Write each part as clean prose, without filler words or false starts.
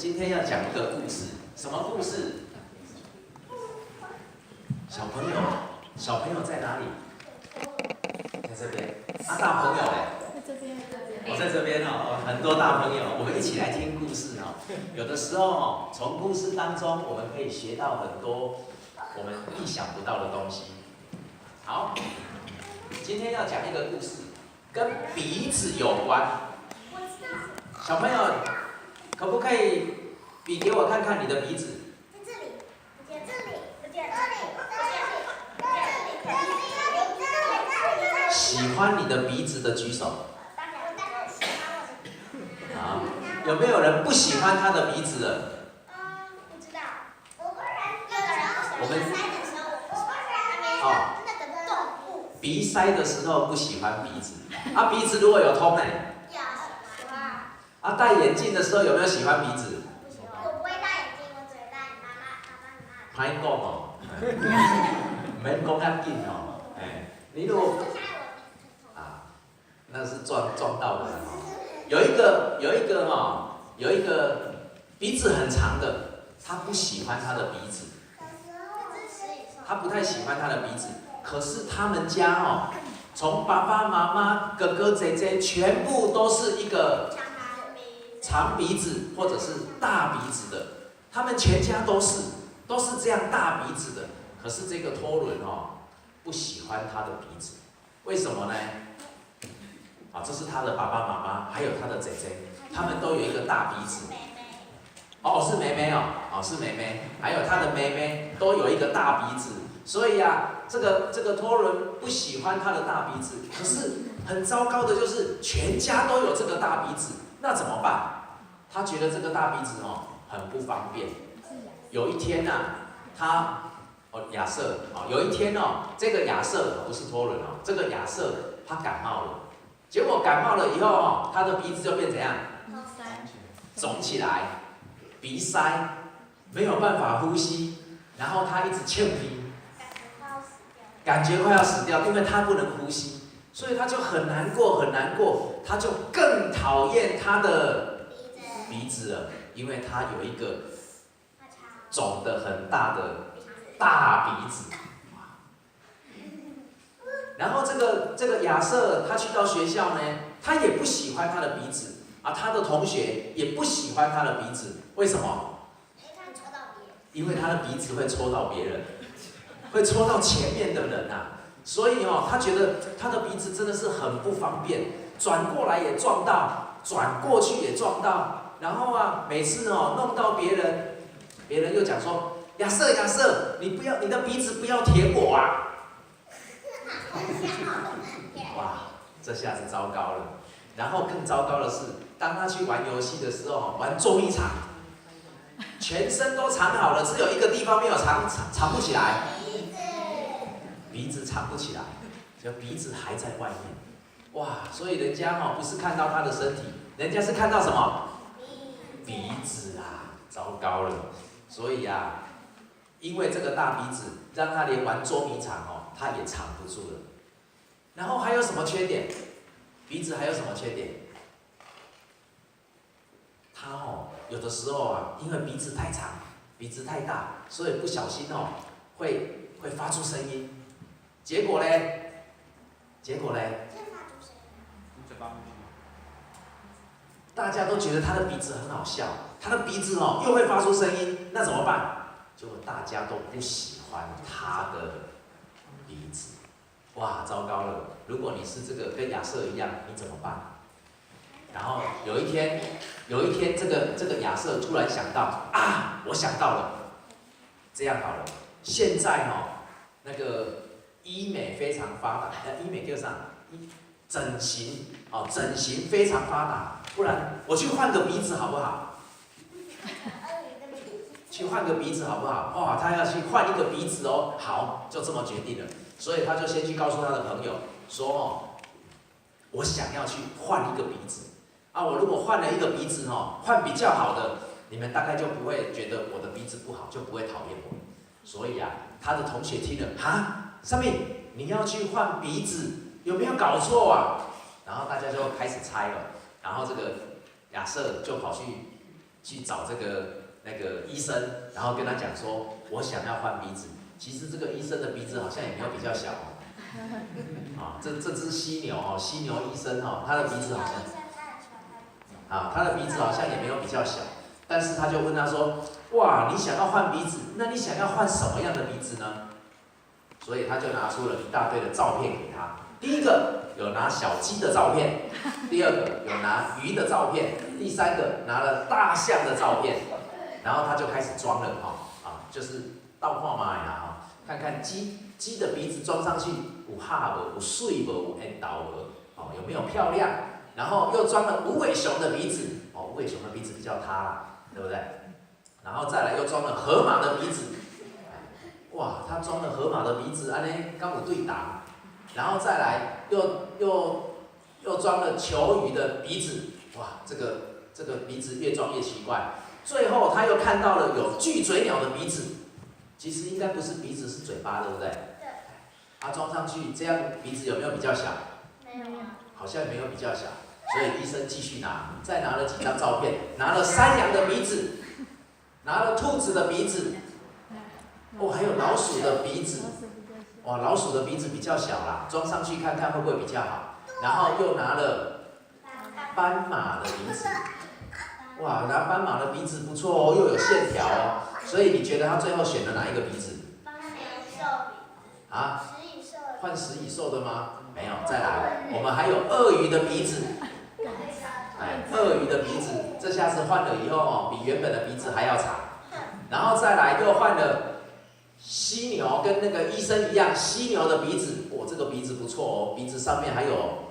今天要讲一个故事，什么故事？小朋友在哪里？在这边。啊，大朋友嘞？我在这边哦，很多大朋友，我们一起来听故事哦。有的时候哦，从故事当中，我们可以学到很多我们意想不到的东西。好，今天要讲一个故事，跟鼻子有关。小朋友，可不可以比给我看看你的鼻子？在这里，喜欢你的鼻子的举手。好，有没有人不喜欢他的鼻子的？不知道。我们鼻塞的时候不喜欢鼻子，啊，鼻子如果有通呢？啊，戴眼镜的时候有没有喜欢鼻子？我不会戴眼镜，我只会戴妈妈。歹讲哦，免讲遐紧哦，哎，你如果那是撞到的哦。有一个鼻子很长的，他不喜欢他的鼻子，他不太喜欢他的鼻子。可是他们家哦，从爸爸妈妈、哥哥姐姐，全部都是一个长鼻子或者是大鼻子的，他们全家都是这样大鼻子的。可是这个托伦哦，不喜欢他的鼻子，为什么呢？啊，这是他的爸爸妈妈，还有他的姐姐，他们都有一个大鼻子。哦，是妹妹哦，是妹妹，还有他的妹妹都有一个大鼻子，所以啊，这个托伦不喜欢他的大鼻子。可是很糟糕的就是全家都有这个大鼻子，那怎么办？他觉得这个大鼻子哦很不方便。有一天啊，亚瑟有一天哦，这个亚瑟不是托伦哦，这个亚瑟他感冒了。结果感冒了以后哦，他的鼻子就变怎样？肿起来，鼻塞，没有办法呼吸，然后他一直呛鼻，感觉快要死掉，因为他不能呼吸，所以他就很难过，他就更讨厌他的鼻子了，因为他有一个肿得很大的大鼻子。然后这个亚瑟他去到学校呢，他也不喜欢他的鼻子啊，他的同学也不喜欢他的鼻子，为什么？因为他的鼻子会戳到别人，会戳到前面的人啊，所以哦，他觉得他的鼻子真的是很不方便，转过来也撞到，转过去也撞到，然后啊，每次哦弄到别人，别人又讲说，亚瑟，你的鼻子不要舔我啊！哇，这下子糟糕了。然后更糟糕的是，当他去玩游戏的时候，玩捉迷藏，全身都藏好了，只有一个地方没有藏不起来，鼻子藏不起来，就鼻子还在外面。哇，所以人家不是看到他的身体，人家是看到什么？鼻子啊，糟糕了。所以啊，因为这个大鼻子，让他连玩捉迷藏他也藏不住了。然后还有什么缺点？鼻子还有什么缺点？他有的时候啊，因为鼻子太长，鼻子太大，所以不小心会发出声音。结果嘞，大家都觉得他的鼻子很好笑，他的鼻子又会发出声音，那怎么办？结果大家都不喜欢他的鼻子。哇，糟糕了！如果你是这个跟亚瑟一样，你怎么办？然后有一天，这个亚瑟突然想到啊，我想到了，这样好了，现在那个医美非常发达，医美叫啥？整形非常发达，不然我去换个鼻子好不好？去换个鼻子好不好？哇，他要去换一个鼻子哦，好，就这么决定了。所以他就先去告诉他的朋友说我想要去换一个鼻子啊，我如果换了一个鼻子换比较好的，你们大概就不会觉得我的鼻子不好，就不会讨厌我。所以啊，他的同学听了上面你要去换鼻子，有没有搞错啊？然后大家就开始猜了，然后这个亚瑟就跑去去找那个医生，然后跟他讲说，我想要换鼻子。其实这个医生的鼻子好像也没有比较小哦。这只犀牛哦，犀牛医生哦，他的鼻子好像他的鼻子好像也没有比较小，但是他就问他说，哇，你想要换鼻子，那你想要换什么样的鼻子呢？所以他就拿出了一大堆的照片给他。第一个有拿小鸡的照片，第二个有拿鱼的照片，第三个拿了大象的照片，然后他就开始装了就是倒看卖啦看看鸡的鼻子装上去有哈无，有水无，有缘投无，有没有漂亮？然后又装了无尾熊的鼻子，无尾熊的鼻子比较塌啦，对不对？然后再来又装了河马的鼻子，哇，他装了河马的鼻子，安尼刚有对答。然后再来又装了球鱼的鼻子，哇，这个鼻子越装越奇怪。最后他又看到了有巨嘴鸟的鼻子，其实应该不是鼻子，是嘴巴，对不对？对。他装上去，这样鼻子有没有比较小？没有。好像没有比较小，所以医生继续拿，再拿了几张照片，拿了山羊的鼻子，拿了兔子的鼻子，还有老鼠的鼻子，哇，老鼠的鼻子比较小啦，装上去看看会不会比较好。然后又拿了斑马的鼻子，哇，拿斑马的鼻子不错哦，又有线条哦，所以你觉得他最后选了哪一个鼻子？啊？换食蚁兽的吗？没有，再来，我们还有鳄鱼的鼻子，鳄鱼的鼻子，这下次换了以后比原本的鼻子还要长。然后再来又换了犀牛，跟那个医生一样，犀牛的鼻子，这个鼻子不错哦，鼻子上面还有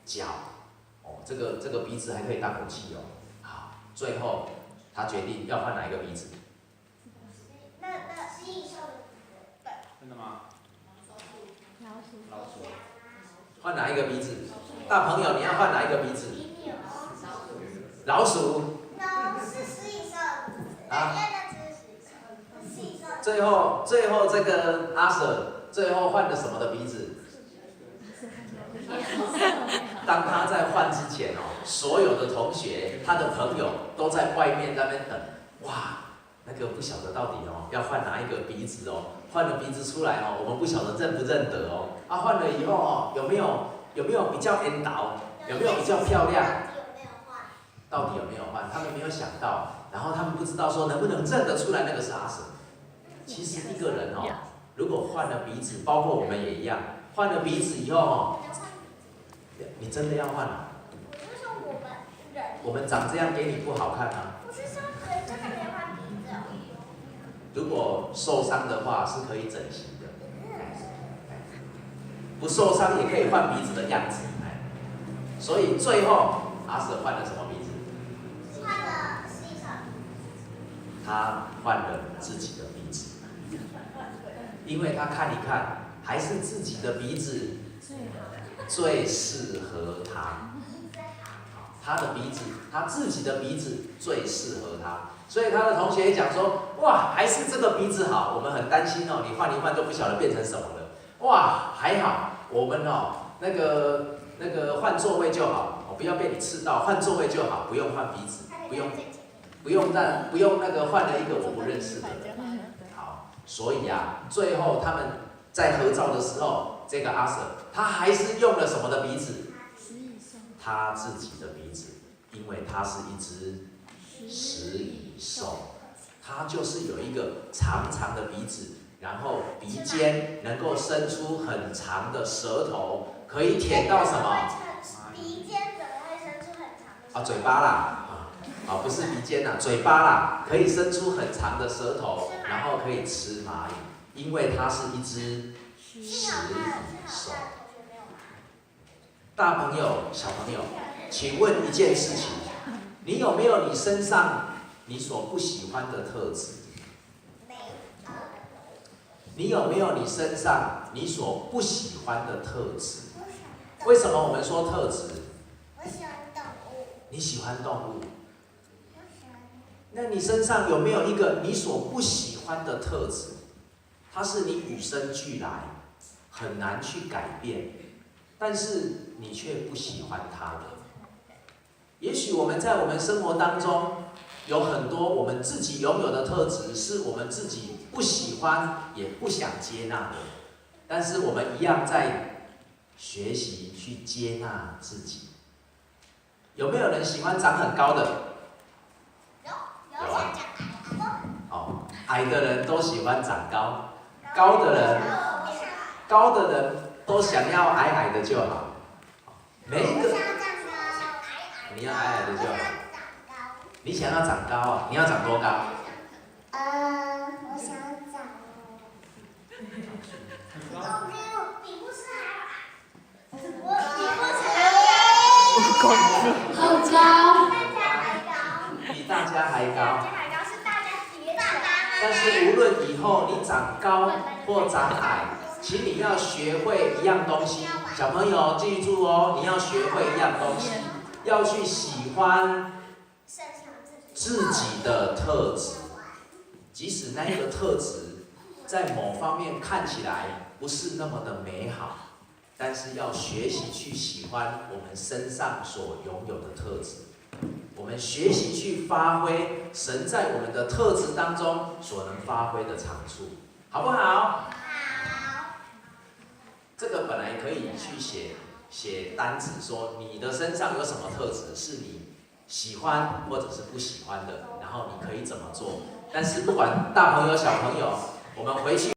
角，这个鼻子还可以当武器哦。好，最后他决定要换哪一个鼻子？那蜥蜴兽的鼻子，对。真的吗？老鼠。换哪一个鼻子？大朋友，你要换哪一个鼻子？老鼠。No， 是食蚁兽的鼻子。啊？最后这个阿 Sir 最后换了什么的鼻子？当他在换之前所有的同学、他的朋友都在外面那边等，哇，那个不晓得到底要换哪一个鼻子换了鼻子出来我们不晓得认不认得换了以后有没有比较缘投，有没有比较漂亮？到底有没有换？他们没有想到，然后他们不知道说能不能认得出来那个是阿 Sir。其实一个人如果换了鼻子，包括我们也一样，换了鼻子以后你真的要换我是说我们长这样给你不好看啊。不是说人真的可以换鼻子如果受伤的话是可以整形的，不受伤也可以换鼻子的样子。所以最后阿 Sir 换了什么鼻子？换了蜥蜴兽。他换了自己的鼻子，因为他看一看，还是自己的鼻子最适合他。他的鼻子，他自己的鼻子最适合他，所以他的同学也讲说，哇，还是这个鼻子好。我们很担心你换一换都不晓得变成什么了。哇，还好，我们那个换座位就好，不要被你刺到，换座位就好，不用换鼻子，不用那个换了一个我不认识的人。好，所以最后他们在合照的时候，这个阿 Sir 他还是用了什么的鼻子？他自己的鼻子，因为他是一只食蚁兽，他就是有一个长长的鼻子，然后鼻尖能够伸出很长的舌头，可以舔到什么？鼻尖怎么会伸出很长的舌头？嘴巴啦，不是鼻尖啦，嘴巴啦，可以伸出很长的舌头，然后可以吃蚂蚁，因为它是一只食蚁兽。大朋友、小朋友，请问一件事情，你有没有你身上你所不喜欢的特质？你有没有你身上你所不喜欢的特质？为什么我们说特质？我喜欢动物。你喜欢动物？那你身上有没有一个你所不喜欢的特质？它是你与生俱来，很难去改变，但是你却不喜欢它的。也许我们在我们生活当中，有很多我们自己拥有的特质，是我们自己不喜欢也不想接纳的，但是我们一样在学习去接纳自己。有没有人喜欢长很高的？有啊。哦，矮的人都喜欢长高，高的人都想要矮矮的就好。每一个，你要矮矮的就好。你想要长高啊？你要长多高？我想长。比不是还矮，我比不是好高。比大家还高。是大家别长高。但是无论以后你长高或长矮，请你要学会一样东西。小朋友记住哦，你要学会一样东西，要去喜欢自己的特质，即使那一个特质在某方面看起来不是那么的美好，但是要学习去喜欢我们身上所拥有的特质。我们学习去发挥神在我们的特质当中所能发挥的长处，好不好？好。这个本来可以去写单子，说你的身上有什么特质是你喜欢或者是不喜欢的，然后你可以怎么做。但是不管大朋友小朋友，我们回去。